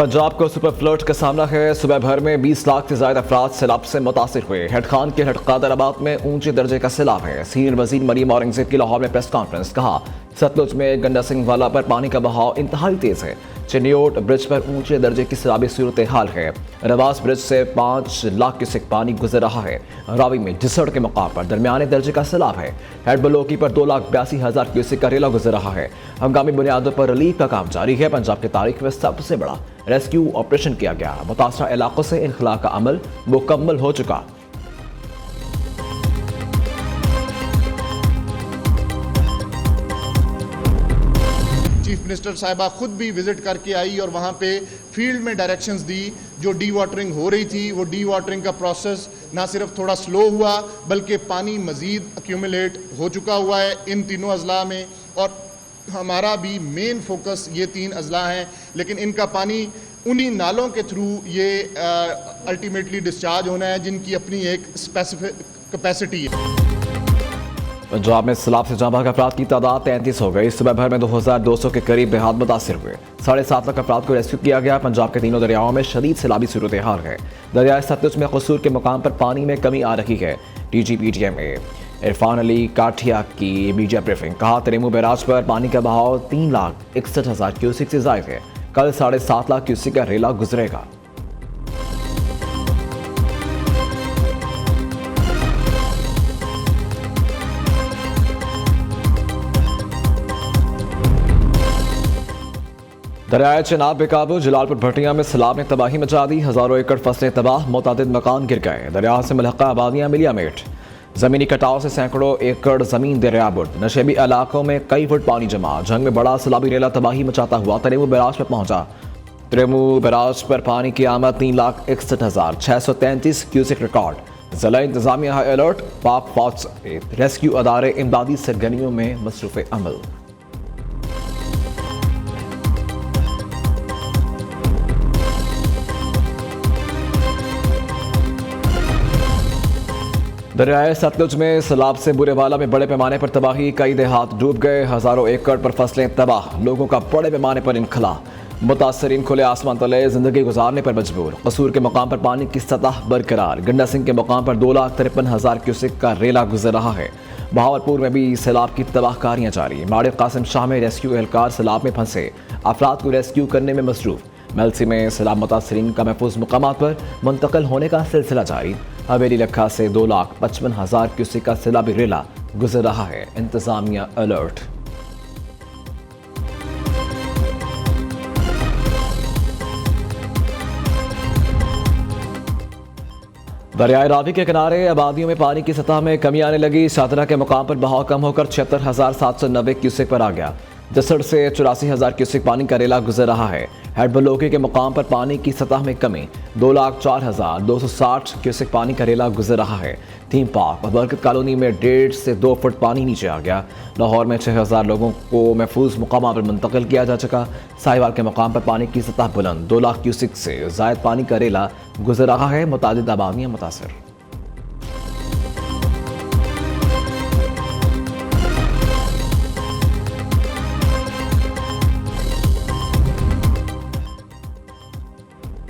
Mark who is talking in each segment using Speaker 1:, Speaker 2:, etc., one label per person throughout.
Speaker 1: पंजाब को super flood का सामना है। सुबह भर में 20 लाख से ज्यादा अफराद सैलाब से मुतासिर हुए। हेड खान के हेडकादराबाद में ऊंचे दर्जे का सैलाब है। सीनियर वजीर मरीम औरंगजेब की लाहौर में प्रेस कॉन्फ्रेंस। कहा, सतलुज में गंडा सिंह वाला पर पानी का बहाव इंतहाई तेज है। चिन्योट ब्रिज पर ऊंचे दर्जे की सैलाबी सूरत हाल है। रवास ब्रिज से 5 लाख क्यूसेक पानी गुजर रहा है। रावी में जिसड़ के मकाम पर दरमियाने दर्जे का सैलाब है। हेड बलोकी पर 2,82,000 क्यूसेक का रेला गुजर रहा है। हंगामी बुनियादों पर रिलीफ का काम जारी है। पंजाब की तारीख में सबसे बड़ा रेस्क्यू ऑपरेशन किया गया। मुतासरा इलाकों से इनखला का अमल मुकम्मल हो चुका।
Speaker 2: चीफ मिनिस्टर साहिबा खुद भी विजिट करके आई और वहाँ पे फील्ड में डायरेक्शंस दी। जो डी वाटरिंग हो रही थी वो डी वाटरिंग का प्रोसेस ना सिर्फ थोड़ा स्लो हुआ बल्कि पानी मज़ीद एक्यूमुलेट हो चुका हुआ है इन तीनों अजला में। और हमारा भी मेन फोकस ये 3 अजला हैं, लेकिन इनका पानी उन्हीं नालों के थ्रू ये अल्टीमेटली डिस्चार्ज होना है जिनकी अपनी एक स्पेसिफिक कैपेसिटी है।
Speaker 1: पंजाब में सैलाब से जाँ बहक अफराद की तादाद 33 हो गई। सुबह भर में 2,200 के करीब देहात मुतासिर हुए। 7.5 लाख अफराद को रेस्क्यू किया गया। पंजाब के तीनों दरियाओं में शदीद सैलाबी सूरत हाल है। दरियाए सतलुज में कसूर के मुकाम पर पानी में कमी आ रही है। DGPTM इरफान अली काठिया की मीडिया ब्रीफिंग। कहा, तरेमू बैराज पर पानी का बहाव 3,61,000 क्यूसेक से जायद है। कल 7.5 लाख क्यूसेक का रेला गुजरेगा। दरियाए चिनाब बेकाबू। जलालपुर भटिया में सैलाब ने तबाही मचा दी। हजारों एकड़ फसलें तबाह, मुतादिद मकान गिर गए। दरिया से मुल्हका आबादियां मिलियामेट। जमीनी कटाव से सैकड़ों एकड़ जमीन दरियाबुर्द। नशेबी इलाकों में कई फुट पानी जमा। जंग में बड़ा सैलाबी रेला तबाही मचाता हुआ तरेमू बैराज पर पहुंचा। तरेमू बैराज पर पानी की आमद 3,61,633 क्यूसेक रिकॉर्ड। जिला इंतजामिया हाई अलर्ट। पाक फौज समेत रेस्क्यू अदारे इमदादी सरगर्मियों में मसरूफ अमल। दरियाए सतलुज में सैलाब से बुरेवाला में बड़े पैमाने पर तबाही। कई देहात डूब गए। हजारों एकड़ पर फसलें तबाह। लोगों का बड़े पैमाने पर इनखला। मुतासरीन खुले आसमान तले जिंदगी गुजारने पर मजबूर। कसूर के मकाम पर पानी की सतह बरकरार। गंडा सिंह के मकाम पर 2,53,000 क्यूसेक का रेला गुजर रहा है। बहावलपुर में भी सैलाब की तबाहकारियां जारी। माड़े कासिम शाह में रेस्क्यू एहलकार सैलाब में फंसे अफराद को रेस्क्यू करने में मसरूफ। मेलसी में सैलाब मुतासरीन का महफूज मकामात पर मुंतकिल होने का सिलसिला जारी। हवेली लखा से 2,55,000 क्यूसेक का सैलाबी रेला गुजर रहा है। इंतजामिया अलर्ट। दरियाए रावी के किनारे आबादियों में पानी की सतह में कमी आने लगी। शादरा के मुकाम पर बहाव कम होकर 76,790 क्यूसेक पर आ गया। जसड़ से 84,000 क्यूसेक पानी का रेला गुजर रहा है। हेड बलोकी के मुकाम पर पानी की सतह में कमी। 2,04,260 क्यूसेक पानी का रेला गुजर रहा है। थीम पार्क बरकत कॉलोनी में 1.5 से 2 फुट पानी नीचे आ गया। लाहौर में 6,000 लोगों को महफूज मुकाम पर मुंतकिल किया जा चुका। साहिवाल के मुकाम पर पानी की सतह बुलंद। 2 लाख क्यूसेक से जायद पानी का रेला गुजर रहा है। मुतादिद आबादियां मुतासर।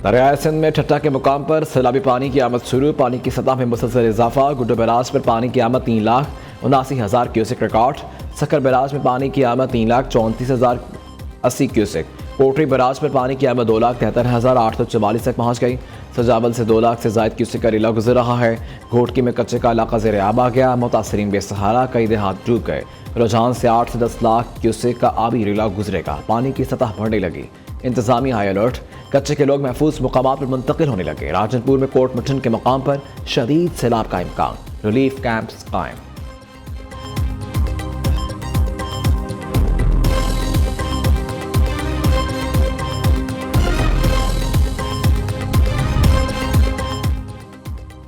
Speaker 1: दरियाए सिंध में ठट्टा के मुकाम पर सैलाबी पानी की आमद शुरू। पानी की सतह में मुसलसल इजाफा। गुड्डो बैराज पर पानी की आमद 3,79,000 क्यूसेक रिकॉर्ड। सकर बैराज में पानी की आमद 3,34,080 क्यूसेक। कोटरी बैराज पर पानी की आमद 2,73,844 तक पहुँच गई। सजावल से 2 लाख से जायद क्यूसेक का रेला गुजर रहा है। घोटकी में कच्चे का इलाका ज़ेर आब आ गया। मुतासरीन बेसहारा। कई देहात डूब गए। रुझान से 8 से 10 लाख क्यूसेक का आबी रेला गुजरेगा। पानी की सतह बढ़ने लगी। इंतजामी हाई अलर्ट। कच्चे के लोग महफूज मुकामात पर मुंतकिल होने लगे। राजनपुर में कोट मठन के मकाम पर शदीद सैलाब का इम्कान। रिलीफ कैंप्स कायम।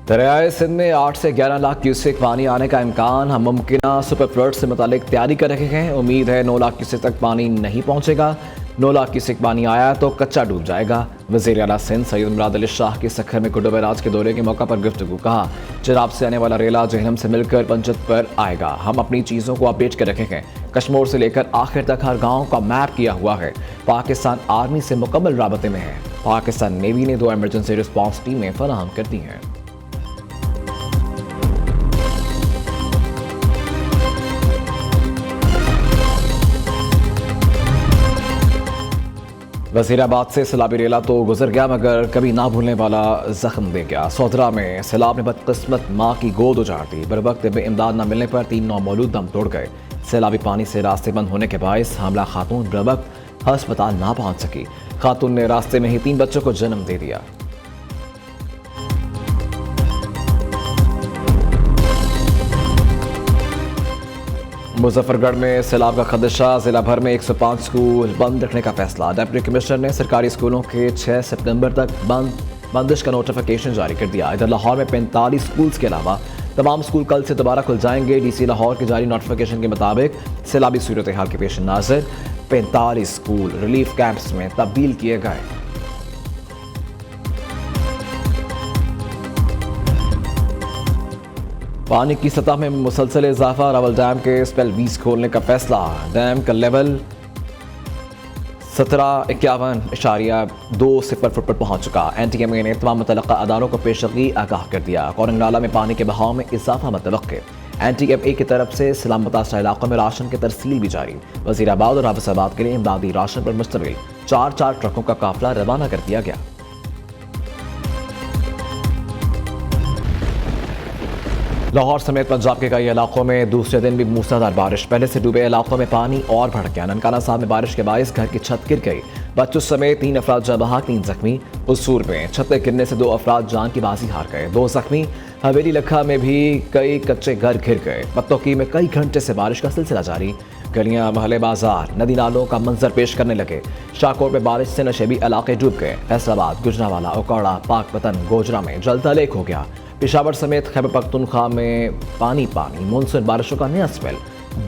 Speaker 1: दरियाए सिंध में 8 से 11 लाख क्यूसेक पानी आने का इम्कान। हम मुमकिन सुपर फ्लड से मुतालिक तैयारी कर रहे हैं। उम्मीद है 9 लाख क्यूसेक तक पानी नहीं पहुंचेगा। 9 लाख क्यूसेक पानी आया तो कच्चा डूब जाएगा। वज़ीर आला सिंध सैयद मुराद अली शाह के सखर में गुड्डो बैराज के दौरे के मौका पर गुफ्तगू। कहा, चिराब से आने वाला रेला जहलम से मिलकर पंचत पर आएगा। हम अपनी चीज़ों को अपडेट कर रखे हैं। कश्मीर से लेकर आखिर तक हर गाँव का मैप किया हुआ है। पाकिस्तान आर्मी से मुकम्मल राबते में है। पाकिस्तान नेवी ने 2 इमरजेंसी रिस्पांस टीमें फराहम कर दी हैं। वज़ीराबाद से सैलाबी रेला तो गुजर गया मगर कभी ना भूलने वाला जख्म दे गया। सोदरा में सैलाब ने बदकिस्मत माँ की गोद उजाड़ दी। बर वक्त इमदाद न मिलने पर 3 नौमौलूद दम तोड़ गए। सैलाबी पानी से रास्ते बंद होने के बायस हामला खातून बर वक्त अस्पताल ना पहुंच सकी। खातून ने रास्ते में ही 3 बच्चों को जन्म दे दिया। मुजफ्फरगढ़ में सैलाब का खदशा, जिला भर में 105 स्कूल बंद रखने का फैसला। डिप्टी कमिश्नर ने सरकारी स्कूलों के 6 सितंबर तक बंदिश का नोटिफिकेशन जारी कर दिया। इधर लाहौर में 45 स्कूल्स के अलावा तमाम स्कूल कल से दोबारा खुल जाएंगे। डीसी लाहौर के जारी नोटिफिकेशन के मुताबिक सैलाबी सूरत हाल के पेश नज़र 45 स्कूल रिलीफ कैंप्स में तब्दील किए गए। पानी की सतह में मुसलसल इजाफा, रावल डैम के स्पेल 20 खोलने का फैसला। डैम का लेवल 1751.20 फुट पर पहुंच चुका। NTMA ने तमाम मुतल्लिक़ा अदारों को पेशगी आगाह कर दिया। कोरंग नाला में पानी के बहाव में इजाफा मुतवक्के। NTMA की तरफ से सैलाब मुतासरा इलाकों में राशन की तरसील भी जारी। वज़ीराबाद और हाफिज़ाबाद के लिए इमदादी राशन पर मुश्तमिल 4 ट्रकों का काफिला रवाना कर दिया गया। लाहौर समेत पंजाब के कई इलाकों में दूसरे दिन भी मूसलाधार बारिश। पहले से डूबे इलाकों में पानी और बढ़ गया। ननकाना साहब में बारिश के बायस घर की छत गिर गई। बच्चों समेत 3 अफराद जाँ बहक, 3 जख्मी। उसूर में छत गिरने से 2 अफराद जान की बाजी हार गए, 2 जख्मी। हवेली लखा में भी कई कच्चे घर घिर गए। पत्तोकी में कई घंटे से बारिश का सिलसिला जारी। गलियां, महले, बाजार, नदी नालों का मंजर पेश करने लगे। शाहकोट में बारिश से नशेबी इलाके डूब गए। फैसलाबाद, गुजरावाला, उकौड़ा, पाकपतन, गोजरा में जलतलेक हो गया। पेशावर समेत खैबर पख्तूनख्वा में पानी। मानसून बारिशों का नया स्पेल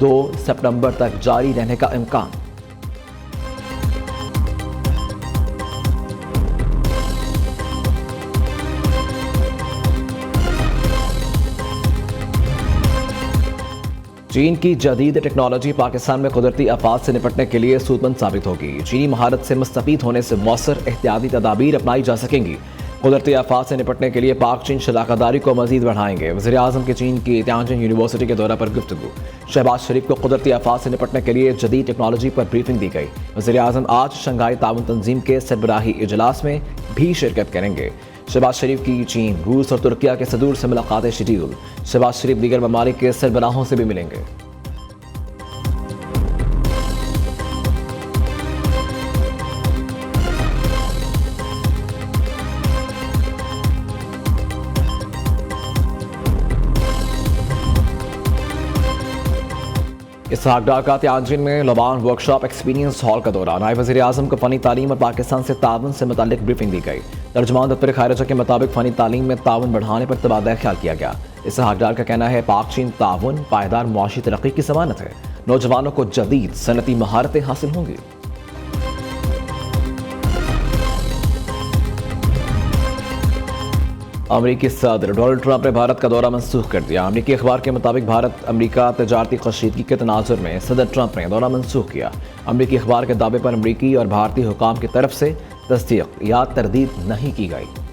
Speaker 1: 2 सितंबर तक जारी रहने का इम्कान। चीन की जदीद टेक्नोलॉजी पाकिस्तान में कुदरती आफात से निपटने के लिए सूदमंद साबित होगी। चीनी महारत से मुस्तफीद होने से मौसर एहतियाती तदाबीर अपनाई जा सकेंगी। कुदरती आफात से निपटने के लिए पाक चीन शराकतदारी को मजीद बढ़ाएंगे। वज़ीर आज़म की चीन की तियानजिन यूनिवर्सिटी के दौरा पर गुफ्तगू। शहबाज शरीफ को कुदरती आफात से निपटने के लिए जदीद टेक्नोलॉजी पर ब्रीफिंग दी गई। वज़ीर आज़म आज शंघाई ताउन तंजीम के सरबराही इजलास में भी शिरकत करेंगे। शहबाज शरीफ की चीन, रूस और तुर्किया के सदूर से मुलाकातें शेड्यूल। शहबाज शरीफ दीगर ममालिक के सरबराहों से भी मिलेंगे। इसहाक डार का तियानजिन में लबान वर्कशॉप एक्सपीरियंस हॉल का दौरा। नायब वज़ीर आज़म को फ़नी तालीम और पाकिस्तान से ताउन से मुताल्लिक ब्रीफिंग दी गई। तर्जुमान दफ्तर खारिजा के मुताबिक फ़नी तालीम में ताउन बढ़ाने पर तबादला ख्याल किया गया। इसहाक डार का कहना है पाक चीन ताउन पायदार मुआशी तरक्की की ज़मानत है। नौजवानों को जदीद सनती महारतें हासिल होंगी। अमरीकी सदर डोनाल्ड ट्रंप ने भारत का दौरा मनसूख कर दिया। अमरीकी अखबार के मुताबिक भारत अमरीका तजारती कशीदगी के तनाजुर में सदर ट्रंप ने दौरा मनसूख किया। अमरीकी अखबार के दावे पर अमरीकी और भारतीय हुकाम की तरफ से तस्दीक या तरदीद नहीं की गई।